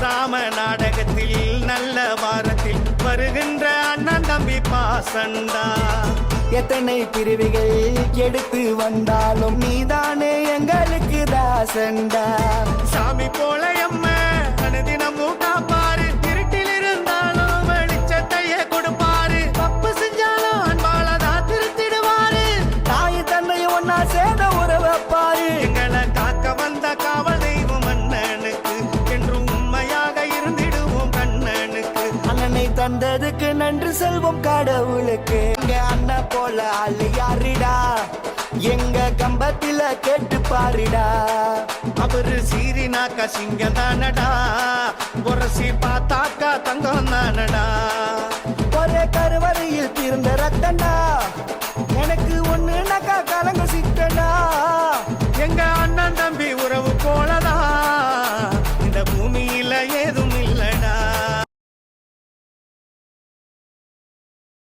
ராம நாடகத்தில் நல்ல வாரத்தில் வருகின்ற அண்ணன் தம்பி பாசண்டா. எத்தனை பிரிவுகள் எடுத்து வந்தாலும் நீதானே எங்களுக்கு தாசண்டா. சாமி போல எம்ம அனுதினமும் காப்பாரு, இருட்டில் இருந்தாலும் வெளிச்சத்தையே கொடுப்பாரு. தப்பு செஞ்சாலும் அன்பாலதான் திருத்திடுவாரு. தாய் தன்னை ஒன்னா சேர்ந்த உறவப்பாரு. எங்களை காக்க வந்த காவல் தெய்வம் அண்ணனுக்கு என்றும் உண்மையாக இருந்திடுவோம் கண்ணனுக்கு. அண்ணனை தந்ததுக்கு நன்றி செல்வம் கடவுளுக்கு. எங்க அண்ணன் போல ஆளு யாருடா, எங்க கம்பத்தில கேட்டு பாருடா. அவரு சீரினாக்கா சிங்கம் தானடா, புரசி பார்த்தாக்கா தங்கம் தானடா. ஒரே கருவறையில் தீர்ந்த ரத்தண்டா,